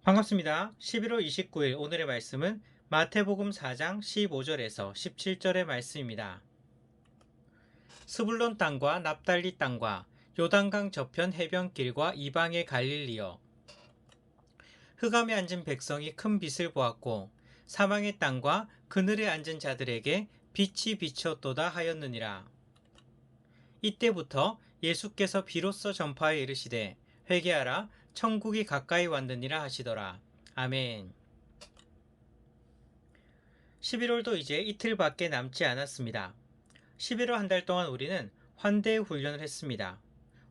반갑습니다. 11월 29일 오늘의 말씀은 마태복음 4장 15절에서 17절의 말씀입니다. 스불론 땅과 납달리 땅과 요단강 저편 해변길과 이방의 갈릴리여, 흑암에 앉은 백성이 큰 빛을 보았고 사망의 땅과 그늘에 앉은 자들에게 빛이 비쳤도다 하였느니라. 이때부터 예수께서 비로소 전파에 이르시되 회개하라, 천국이 가까이 왔느니라 하시더라. 아멘. 11월도 이제 이틀밖에 남지 않았습니다. 11월 한 달 동안 우리는 환대 훈련을 했습니다.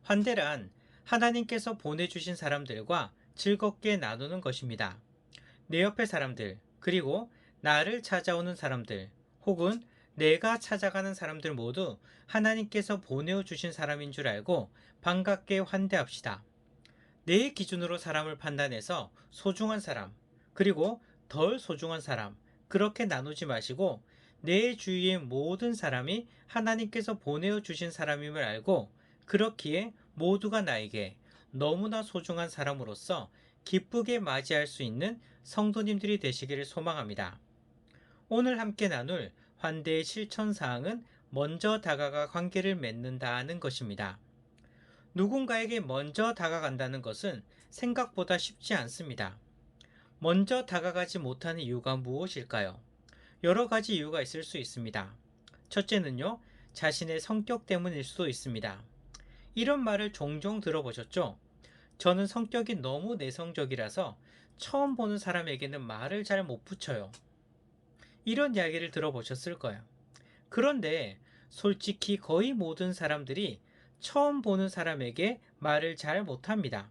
환대란 하나님께서 보내주신 사람들과 즐겁게 나누는 것입니다. 내 옆의 사람들, 그리고 나를 찾아오는 사람들, 혹은 내가 찾아가는 사람들 모두 하나님께서 보내주신 사람인 줄 알고 반갑게 환대합시다. 내 기준으로 사람을 판단해서 소중한 사람, 그리고 덜 소중한 사람, 그렇게 나누지 마시고 내 주위의 모든 사람이 하나님께서 보내어 주신 사람임을 알고 그렇기에 모두가 나에게 너무나 소중한 사람으로서 기쁘게 맞이할 수 있는 성도님들이 되시기를 소망합니다. 오늘 함께 나눌 환대의 실천사항은 먼저 다가가 관계를 맺는다는 것입니다. 누군가에게 먼저 다가간다는 것은 생각보다 쉽지 않습니다. 먼저 다가가지 못하는 이유가 무엇일까요? 여러 가지 이유가 있을 수 있습니다. 첫째는요, 자신의 성격 때문일 수도 있습니다. 이런 말을 종종 들어보셨죠? 저는 성격이 너무 내성적이라서 처음 보는 사람에게는 말을 잘 못 붙여요. 이런 이야기를 들어보셨을 거예요. 그런데 솔직히 거의 모든 사람들이 처음 보는 사람에게 말을 잘 못합니다.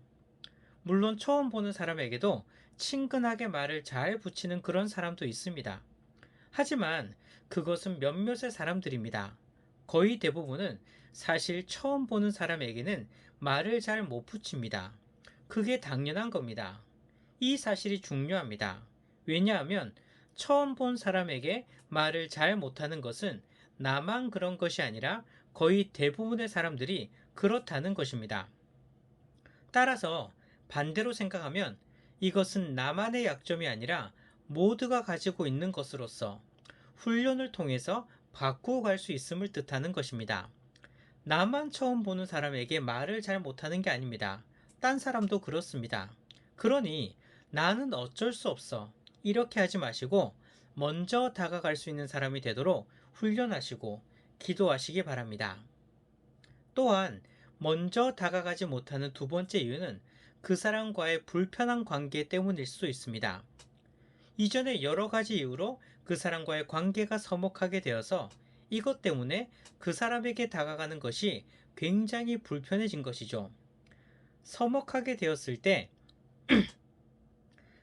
물론 처음 보는 사람에게도 친근하게 말을 잘 붙이는 그런 사람도 있습니다. 하지만 그것은 몇몇의 사람들입니다. 거의 대부분은 사실 처음 보는 사람에게는 말을 잘 못 붙입니다. 그게 당연한 겁니다. 이 사실이 중요합니다. 왜냐하면 처음 본 사람에게 말을 잘 못하는 것은 나만 그런 것이 아니라 거의 대부분의 사람들이 그렇다는 것입니다. 따라서 반대로 생각하면 이것은 나만의 약점이 아니라 모두가 가지고 있는 것으로서 훈련을 통해서 바꾸어 갈 수 있음을 뜻하는 것입니다. 나만 처음 보는 사람에게 말을 잘 못하는 게 아닙니다. 딴 사람도 그렇습니다. 그러니 나는 어쩔 수 없어, 이렇게 하지 마시고 먼저 다가갈 수 있는 사람이 되도록 훈련하시고 기도하시기 바랍니다. 또한 먼저 다가가지 못하는 두 번째 이유는 그 사람과의 불편한 관계 때문일 수도 있습니다. 이전에 여러 가지 이유로 그 사람과의 관계가 서먹하게 되어서 이것 때문에 그 사람에게 다가가는 것이 굉장히 불편해진 것이죠. 서먹하게 되었을 때,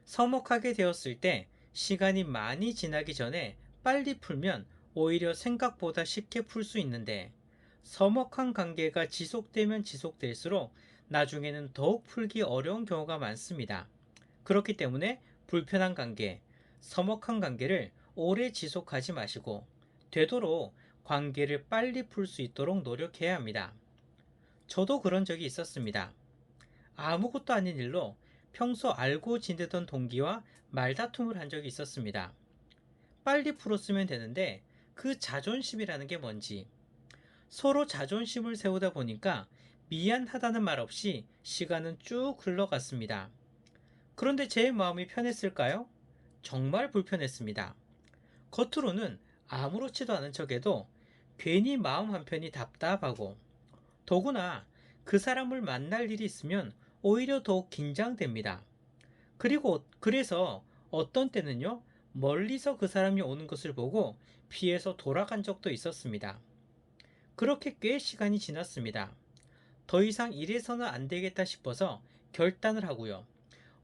서먹하게 되었을 때 시간이 많이 지나기 전에 빨리 풀면 오히려 생각보다 쉽게 풀 수 있는데, 서먹한 관계가 지속되면 지속될수록 나중에는 더욱 풀기 어려운 경우가 많습니다. 그렇기 때문에 불편한 관계, 서먹한 관계를 오래 지속하지 마시고 되도록 관계를 빨리 풀 수 있도록 노력해야 합니다. 저도 그런 적이 있었습니다. 아무것도 아닌 일로 평소 알고 지내던 동기와 말다툼을 한 적이 있었습니다. 빨리 풀었으면 되는데 그 자존심이라는 게 뭔지, 서로 자존심을 세우다 보니까 미안하다는 말 없이 시간은 쭉 흘러갔습니다. 그런데 제 마음이 편했을까요? 정말 불편했습니다. 겉으로는 아무렇지도 않은 척해도 괜히 마음 한편이 답답하고, 더구나 그 사람을 만날 일이 있으면 오히려 더 긴장됩니다. 그리고 그래서 어떤 때는요, 멀리서 그 사람이 오는 것을 보고 피해서 돌아간 적도 있었습니다. 그렇게 꽤 시간이 지났습니다. 더 이상 이래서는 안 되겠다 싶어서 결단을 하고요.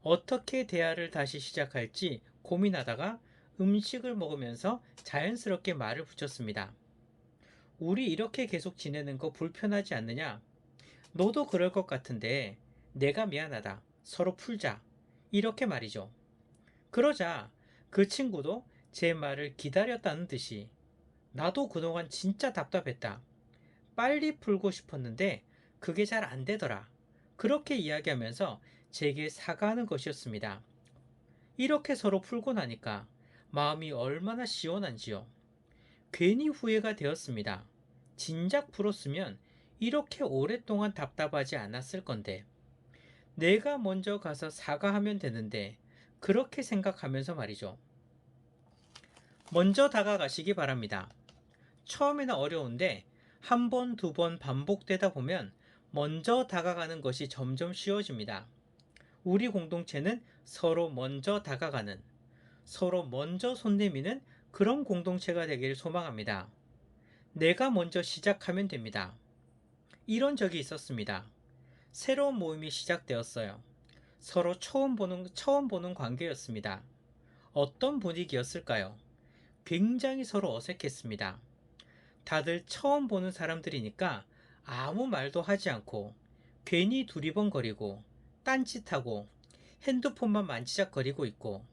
어떻게 대화를 다시 시작할지 고민하다가 음식을 먹으면서 자연스럽게 말을 붙였습니다. 우리 이렇게 계속 지내는 거 불편하지 않느냐? 너도 그럴 것 같은데 내가 미안하다. 서로 풀자. 이렇게 말이죠. 그러자 그 친구도 제 말을 기다렸다는 듯이 나도 그동안 진짜 답답했다. 빨리 풀고 싶었는데 그게 잘 안 되더라. 그렇게 이야기하면서 제게 사과하는 것이었습니다. 이렇게 서로 풀고 나니까 마음이 얼마나 시원한지요. 괜히 후회가 되었습니다. 진작 풀었으면 이렇게 오랫동안 답답하지 않았을 건데, 내가 먼저 가서 사과하면 되는데, 그렇게 생각하면서 말이죠. 먼저 다가가시기 바랍니다. 처음에는 어려운데, 한 번, 두 번 반복되다 보면 먼저 다가가는 것이 점점 쉬워집니다. 우리 공동체는 서로 먼저 다가가는, 서로 먼저 손 내미는 그런 공동체가 되기를 소망합니다. 내가 먼저 시작하면 됩니다. 이런 적이 있었습니다. 새로운 모임이 시작되었어요. 서로 처음 보는 관계였습니다. 어떤 분위기였을까요? 굉장히 서로 어색했습니다. 다들 처음 보는 사람들이니까 아무 말도 하지 않고 괜히 두리번거리고 딴짓하고 핸드폰만 만지작거리고 있고,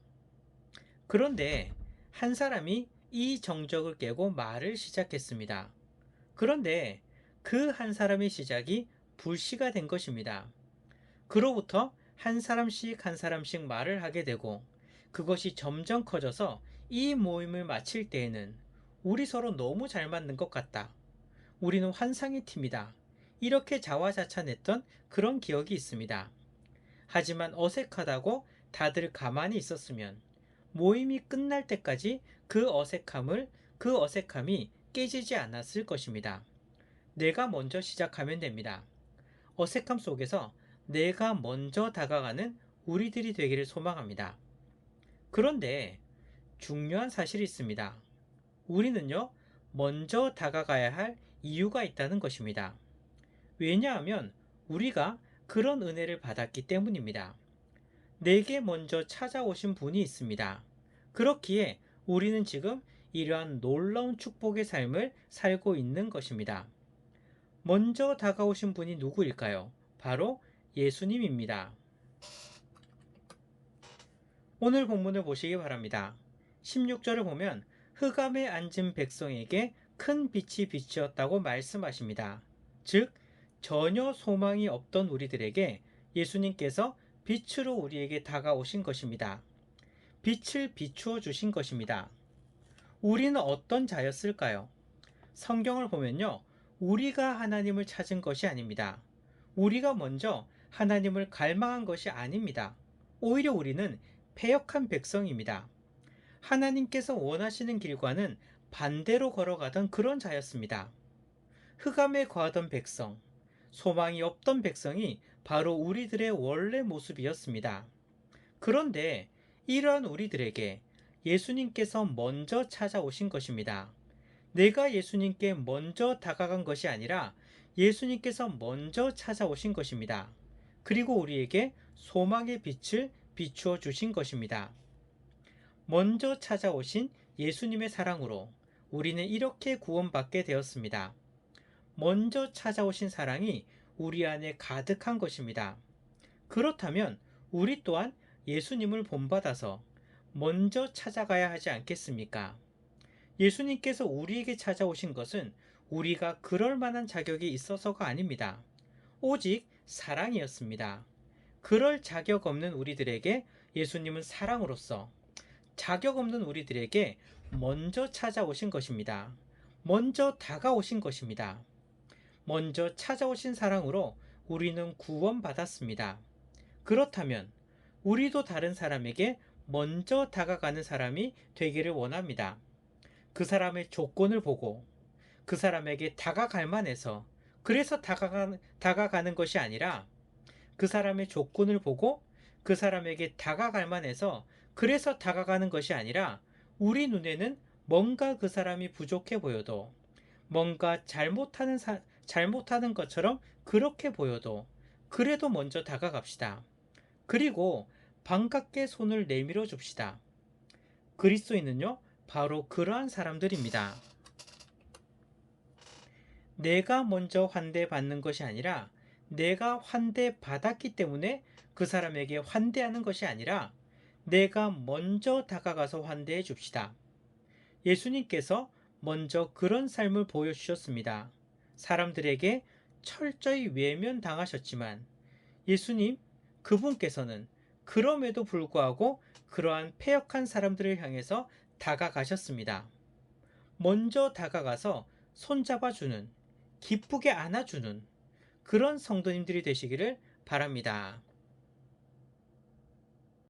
그런데 한 사람이 이 정적을 깨고 말을 시작했습니다. 그런데 그 한 사람의 시작이 불씨가 된 것입니다. 그로부터 한 사람씩 한 사람씩 말을 하게 되고, 그것이 점점 커져서 이 모임을 마칠 때에는 우리 서로 너무 잘 맞는 것 같다. 우리는 환상의 팀이다. 이렇게 자화자찬했던 그런 기억이 있습니다. 하지만 어색하다고 다들 가만히 있었으면 모임이 끝날 때까지 그 어색함이 깨지지 않았을 것입니다. 내가 먼저 시작하면 됩니다. 어색함 속에서 내가 먼저 다가가는 우리들이 되기를 소망합니다. 그런데 중요한 사실이 있습니다. 우리는요, 먼저 다가가야 할 이유가 있다는 것입니다. 왜냐하면 우리가 그런 은혜를 받았기 때문입니다. 내게 먼저 찾아오신 분이 있습니다. 그렇기에 우리는 지금 이러한 놀라운 축복의 삶을 살고 있는 것입니다. 먼저 다가오신 분이 누구일까요? 바로 예수님입니다. 오늘 본문을 보시기 바랍니다. 16절을 보면 흑암에 앉은 백성에게 큰 빛이 비치었다고 말씀하십니다. 즉, 전혀 소망이 없던 우리들에게 예수님께서 빛으로 우리에게 다가오신 것입니다. 빛을 비추어 주신 것입니다. 우리는 어떤 자였을까요? 성경을 보면요, 우리가 하나님을 찾은 것이 아닙니다. 우리가 먼저 하나님을 갈망한 것이 아닙니다. 오히려 우리는 패역한 백성입니다. 하나님께서 원하시는 길과는 반대로 걸어가던 그런 자였습니다. 흑암에 거하던 백성, 소망이 없던 백성이 바로 우리들의 원래 모습이었습니다. 그런데 이러한 우리들에게 예수님께서 먼저 찾아오신 것입니다. 내가 예수님께 먼저 다가간 것이 아니라 예수님께서 먼저 찾아오신 것입니다. 그리고 우리에게 소망의 빛을 비추어 주신 것입니다. 먼저 찾아오신 예수님의 사랑으로 우리는 이렇게 구원받게 되었습니다. 먼저 찾아오신 사랑이 우리 안에 가득한 것입니다. 그렇다면 우리 또한 예수님을 본받아서 먼저 찾아가야 하지 않겠습니까? 예수님께서 우리에게 찾아오신 것은 우리가 그럴 만한 자격이 있어서가 아닙니다. 오직 사랑이었습니다. 그럴 자격 없는 우리들에게 예수님은 사랑으로서 자격 없는 우리들에게 먼저 찾아오신 것입니다. 먼저 다가오신 것입니다. 먼저 찾아오신 사랑으로 우리는 구원받았습니다. 그렇다면 우리도 다른 사람에게 먼저 다가가는 사람이 되기를 원합니다. 그 사람의 조건을 보고 그 사람에게 다가갈 만해서 그래서 다가가는 것이 아니라, 그 사람의 조건을 보고 그 사람에게 다가갈 만해서 그래서 다가가는 것이 아니라, 우리 눈에는 뭔가 그 사람이 부족해 보여도, 뭔가 잘못하는 것처럼 그렇게 보여도 그래도 먼저 다가갑시다. 그리고 반갑게 손을 내밀어 줍시다. 그리스도인은요, 바로 그러한 사람들입니다. 내가 먼저 환대받는 것이 아니라 내가 환대받았기 때문에 그 사람에게 환대하는 것이 아니라 내가 먼저 다가가서 환대해 줍시다. 예수님께서 먼저 그런 삶을 보여주셨습니다. 사람들에게 철저히 외면당하셨지만 예수님, 그분께서는 그럼에도 불구하고 그러한 패역한 사람들을 향해서 다가가셨습니다. 먼저 다가가서 손잡아주는, 기쁘게 안아주는 그런 성도님들이 되시기를 바랍니다.